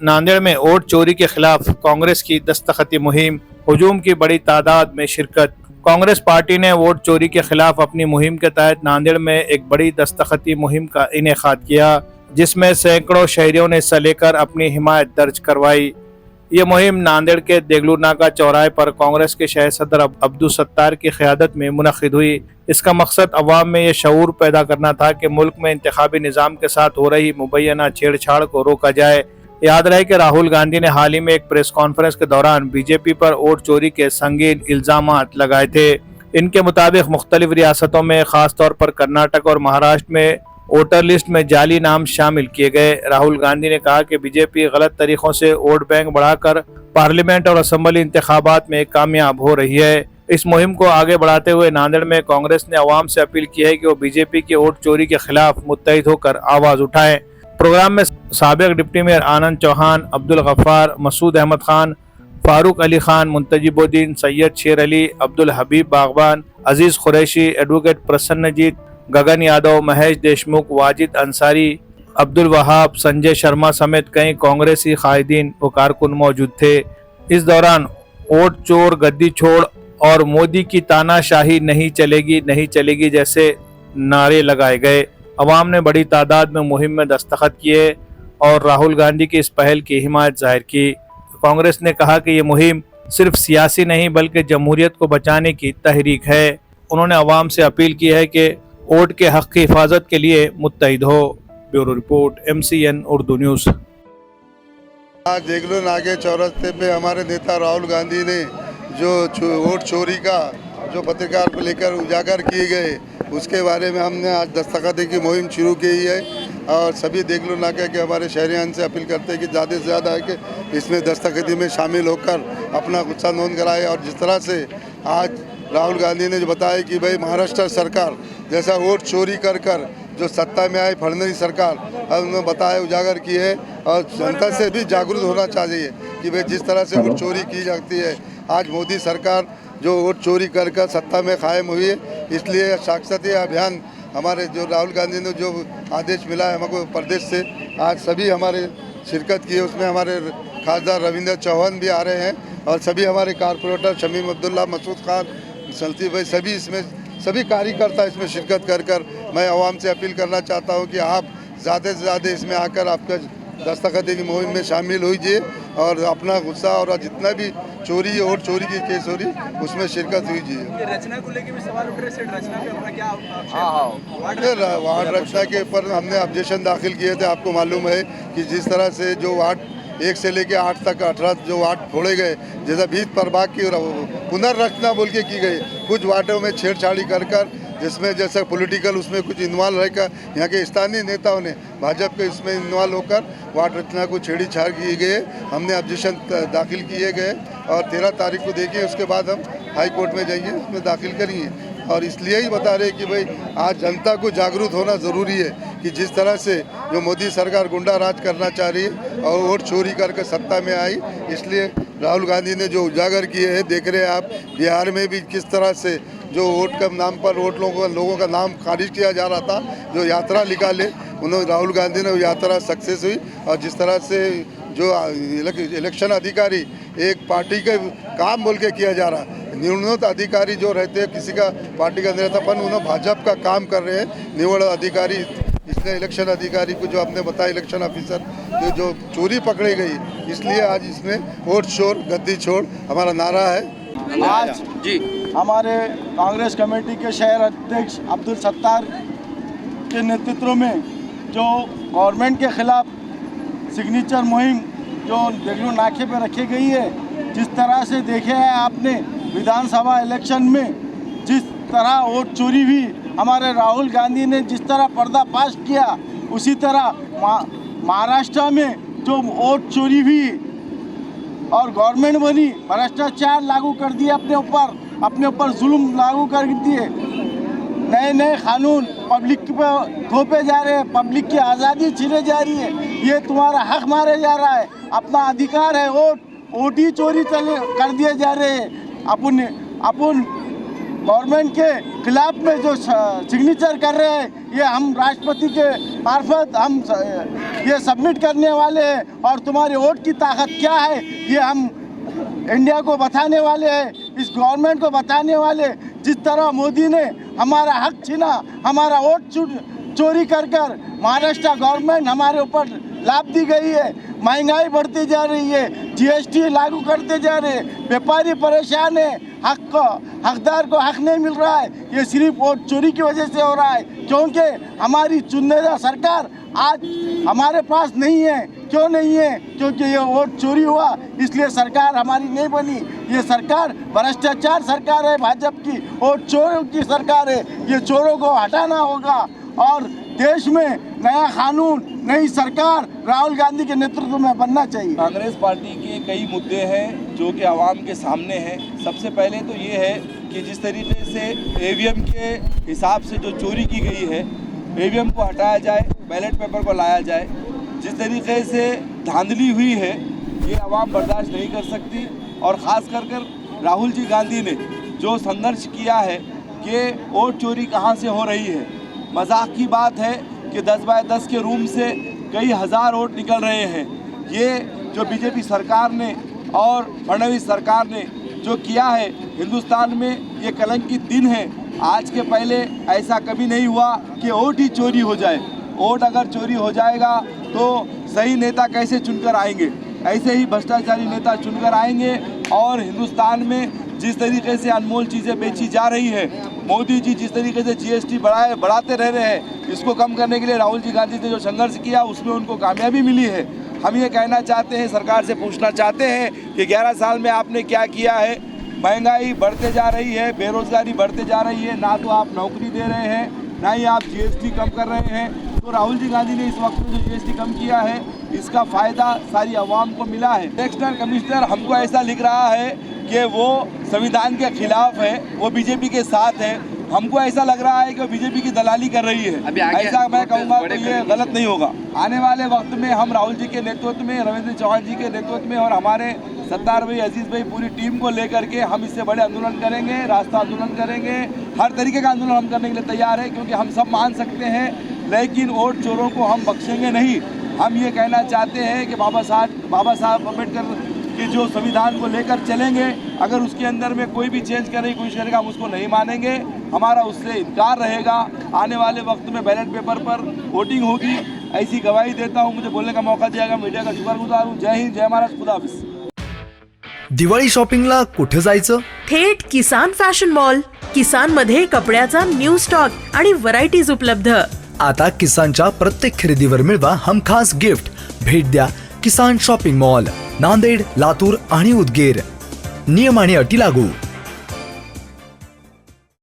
नांदेड़ में वोट चोरी के खिलाफ कांग्रेस की दस्तखती मुहिम, हुजूम की बड़ी तादाद में शिरकत। कांग्रेस पार्टी ने वोट चोरी के खिलाफ अपनी मुहिम के तहत नांदेड़ में एक बड़ी दस्तखती मुहिम का इनेकाद किया, जिसमें सैकड़ों शहरियों ने हिस्सा लेकर अपनी हिमायत दर्ज करवाई। ये मुहिम नांदेड़ के देगलूर नाका चौराहे पर कांग्रेस के शहर सदर अब्दुल सत्तार की क़यादत में मुनक़िद हुई। इसका मकसद अवाम में ये शऊर पैदा करना था कि मुल्क में इंतखाबी निज़ाम के साथ हो रही मुबैना छेड़छाड़ को रोका जाए। याद रहे कि राहुल गांधी ने हाल ही में एक प्रेस कॉन्फ्रेंस के दौरान बीजेपी पर वोट चोरी के संगीन इल्जामात लगाए थे। इनके मुताबिक मुख्तलिफ रियासतों में, खास तौर पर कर्नाटक और महाराष्ट्र में वोटर लिस्ट में जाली नाम शामिल किए गए। राहुल गांधी ने कहा कि बीजेपी गलत तरीकों से वोट बैंक बढ़ाकर पार्लियामेंट और असेंबली इंतखाबात में कामयाब हो रही है। इस मुहिम को आगे बढ़ाते हुए नांदेड़ में कांग्रेस ने अवाम से अपील की है कि वो बीजेपी के वोट चोरी के खिलाफ मुत्तहिद होकर आवाज उठाएं। प्रोग्राम में साबिक डिप्टी मेयर आनंद चौहान, अब्दुल गफ्फार, मसूद अहमद खान, फारूक अली खान, मुंतजिबुद्दीन, सैयद शेर अली, अब्दुल हबीब बागबान, अजीज कुरैशी, एडवोकेट प्रसन्नजीत, गगन यादव, महेश देशमुख, वाजिद अंसारी, अब्दुल वहाब, संजय शर्मा समेत कई कांग्रेसी कायदीन व कारकुन मौजूद थे। इस दौरान वोट चोर, गद्दी छोड़ और मोदी की तानाशाही नहीं चलेगी जैसे नारे लगाए गए। अवाम ने बड़ी तादाद में मुहिम में दस्तखत किए और राहुल गांधी की इस पहल की हिमायत जाहिर की। कांग्रेस ने कहा कि ये मुहिम सिर्फ सियासी नहीं बल्कि जमहूरियत को बचाने की तहरीक है। उन्होंने अवाम से अपील की है कि वोट के हक की हिफाजत के लिए मुत्तहिद हो। Bureau report, MCN Urdu news. आज देगलूर नाके चौराहे पे हमारे नेता राहुल गांधी ने जो वोट चोरी का जो पत्रकार को लेकर उजागर किए गए, उसके बारे में हमने आज दस्तखती की मुहिम शुरू की है और सभी देगलूर नाके के हमारे शहरियान से अपील करते हैं कि ज़्यादा से ज़्यादा है कि इसमें दस्तखती में शामिल होकर अपना गुस्सा नोंद कराए। और जिस तरह से आज राहुल गांधी ने जो बताया कि भाई महाराष्ट्र सरकार जैसा वोट चोरी कर जो सत्ता में आई फडणवीस सरकार, अब उन्होंने बताया, उजागर की है और जनता से भी जागरूक होना चाहिए कि भाई जिस तरह से वोट चोरी की जाती है। आज मोदी सरकार जो वोट चोरी कर सत्ता में कायम हुई है, इसलिए साक्षरता अभियान हमारे जो राहुल गांधी ने जो आदेश मिला है हमको प्रदेश से, आज सभी हमारे शिरकत की है। उसमें हमारे खासदार रविंद्र चौहान भी आ रहे हैं और सभी हमारे कारपोरेटर शमीम अब्दुल्ला, मसूद खान, सल्ती भाई, सभी कार्यकर्ता इसमें शिरकत कर मैं आवाम से अपील करना चाहता हूं कि आप ज़्यादा से ज़्यादा इसमें आकर आपका दस्तखती की मुहिम में शामिल होइए और अपना गुस्सा और जितना भी चोरी और चोरी की केस हो रही उसमें शिरकत कीजिए। रचना को लेकर भी सवाल उठ रहे हैं, रचना पे अपना क्या वार्ड रचना के ऊपर हमने ऑब्जेक्शन दाखिल किए थे। आपको मालूम है कि जिस तरह से जो वार्ड 1 से लेकर 8 तक 18 जो वार्ड फोड़े गए, जैसा 20 प्रभाग की पुनर्रचना बोल के की गई, कुछ वार्डों में छेड़छाड़ी कर जिसमें जैसा पॉलिटिकल उसमें कुछ इन्वॉल्व रहकर यहाँ के स्थानीय नेताओं ने भाजपा के इसमें इन्वॉल्व होकर वार्ड रचना को छेड़छाड़ किए गए। हमने ऑब्जेक्शन दाखिल किए गए और 13 तारीख को देखिए, उसके बाद हम हाई कोर्ट में जाइए, उसमें दाखिल करिए। और इसलिए ही बता रहे कि भाई आज जनता को जागरूक होना ज़रूरी है कि जिस तरह से जो मोदी सरकार गुंडा राज करना चाह रही है और वोट चोरी करके सत्ता में आई, इसलिए राहुल गांधी ने जो उजागर किए हैं, देख रहे हैं आप बिहार में भी किस तरह से जो वोट के नाम पर लोगों का नाम खारिज किया जा रहा था, जो यात्रा निकाले उन्होंने राहुल गांधी ने वो यात्रा सक्सेस हुई। और जिस तरह से जो इलेक्शन अधिकारी एक पार्टी के काम बोल के किया जा रहा, निवडणूक अधिकारी जो रहते हैं किसी का पार्टी का नहीं रहता, पर उन्होंने भाजपा का काम कर रहे हैं निवड अधिकारी। इसलिए इलेक्शन अधिकारी को जो आपने बताया इलेक्शन ऑफिसर जो चोरी पकड़ी गई, इसलिए आज इसमें वोट चोर गद्दी छोड़ हमारा नारा है। आज जी हमारे कांग्रेस कमेटी के शहर अध्यक्ष अब्दुल सत्तार के नेतृत्व में जो गवर्नमेंट के खिलाफ सिग्नेचर मुहिम जो देगलूर नाके पे रखी गई है, जिस तरह से देखे हैं आपने विधानसभा इलेक्शन में जिस तरह वोट चोरी हुई, हमारे राहुल गांधी ने जिस तरह पर्दाफाश किया, उसी तरह महाराष्ट्र में जो वोट चोरी हुई और गवर्नमेंट बनी, भ्रष्टाचार लागू कर दिए, अपने ऊपर जुल्म लागू कर दिए, नए कानून पब्लिक पर थोपे जा रहे हैं, पब्लिक की आज़ादी छीने जा रही है, ये तुम्हारा हक मारे जा रहा है, अपना अधिकार है वोट ही चोरी कर दिए जा रहे हैं। अपन गवर्नमेंट के खिलाफ में जो सिग्नेचर कर रहे हैं, ये हम राष्ट्रपति के मार्फत हम ये सबमिट करने वाले हैं और तुम्हारे वोट की ताकत क्या है ये हम इंडिया को बताने वाले हैं, इस गवर्नमेंट को बताने वाले। जिस तरह मोदी ने हमारा हक छीना, हमारा वोट चोरी कर महाराष्ट्र गवर्नमेंट हमारे ऊपर लाभ दी गई है, महंगाई बढ़ती जा रही है, जीएसटी लागू करते जा रहे हैं, व्यापारी परेशान है, हकदार को हक नहीं मिल रहा है। ये सिर्फ वोट चोरी की वजह से हो रहा है, क्योंकि हमारी चुनिंदा सरकार आज हमारे पास नहीं है। क्यों नहीं है? क्योंकि ये वोट चोरी हुआ, इसलिए सरकार हमारी नहीं बनी। ये सरकार भ्रष्टाचार सरकार है, भाजपा की वोट चोरों की सरकार है। ये चोरों को हटाना होगा और देश में नया कानून, नई सरकार राहुल गांधी के नेतृत्व में बनना चाहिए। कांग्रेस पार्टी के कई मुद्दे हैं जो कि आवाम के सामने हैं। सबसे पहले तो ये है कि जिस तरीके से ईवीएम के हिसाब से जो चोरी की गई है, ईवीएम को हटाया जाए, बैलेट पेपर को लाया जाए। जिस तरीके से धांधली हुई है ये आवाम बर्दाश्त नहीं कर सकती। और ख़ास कर राहुल जी गांधी ने जो संघर्ष किया है कि वोट चोरी कहाँ से हो रही है। मजाक की बात है कि 10 बाय 10 के रूम से कई हज़ार वोट निकल रहे हैं। ये जो बीजेपी सरकार ने और फडणवीस सरकार ने जो किया है हिंदुस्तान में, ये कलंकित दिन है। आज के पहले ऐसा कभी नहीं हुआ कि वोट ही चोरी हो जाए। वोट अगर चोरी हो जाएगा तो सही नेता कैसे चुनकर आएंगे? ऐसे ही भ्रष्टाचारी नेता चुनकर आएंगे। और हिंदुस्तान में जिस तरीके से अनमोल चीज़ें बेची जा रही है, मोदी जी जिस तरीके से जीएसटी बढ़ाते रह रहे हैं, इसको कम करने के लिए राहुल जी गांधी ने जो संघर्ष किया उसमें उनको कामयाबी मिली है। हम ये कहना चाहते हैं, सरकार से पूछना चाहते हैं कि 11 साल में आपने क्या किया है? महंगाई बढ़ते जा रही है, बेरोजगारी बढ़ते जा रही है, ना तो आप नौकरी दे रहे हैं, ना ही आप जीएसटी कम कर रहे हैं। तो राहुल जी गांधी ने इस वक्त में जो जीएसटी कम किया है इसका फ़ायदा सारी आवाम को मिला है। इलेक्शन कमिश्नर हमको ऐसा लिख रहा है कि वो संविधान के खिलाफ है, वो बीजेपी के साथ है। हमको ऐसा लग रहा है कि वो बीजेपी की दलाली कर रही है। ऐसा मैं कहूँगा तो ये गलत नहीं होगा। आने वाले वक्त में हम राहुल जी के नेतृत्व में, रविंद्र चौहान जी के नेतृत्व में और हमारे सत्तार भाई, अजीज भाई, पूरी टीम को लेकर के हम इससे बड़े आंदोलन करेंगे, रास्ता आंदोलन करेंगे। हर तरीके का आंदोलन हम करने के लिए तैयार है, क्योंकि हम सब मान सकते हैं, लेकिन वोट चोरों को हम बख्शेंगे नहीं। हम ये कहना चाहते हैं कि बाबा साहब अम्बेडकर कि जो संविधान को लेकर चलेंगे, अगर उसके अंदर में कोई भी चेंज करने की कोशिश करेगा हम उसको नहीं मानेंगे, हमारा उससे इनकार रहेगा। आने वाले वक्त में बैलेट पेपर पर वोटिंग होगी, ऐसी गवाही देता हूँ। मुझे बोलने का मौका दिया गया, मीडिया का शुक्रगुजार हूँ। जय हिंद, जय महाराष्ट्र, खुदा हाफिज। दिवाळी शॉपिंगला कुठे जायचं? थेट किसान फॅशन मॉल। किसान मध्ये कपड्याचा न्यू स्टॉक आणि व्हरायटीज उपलब्ध। आता किसानच्या प्रत्येक खरेदीवर मिळवा हमखास गिफ्ट। भेट द्या किसान शॉपिंग मॉल, नांदेड, लातूर आणि उदगीर। नियम आणि अटी लागू।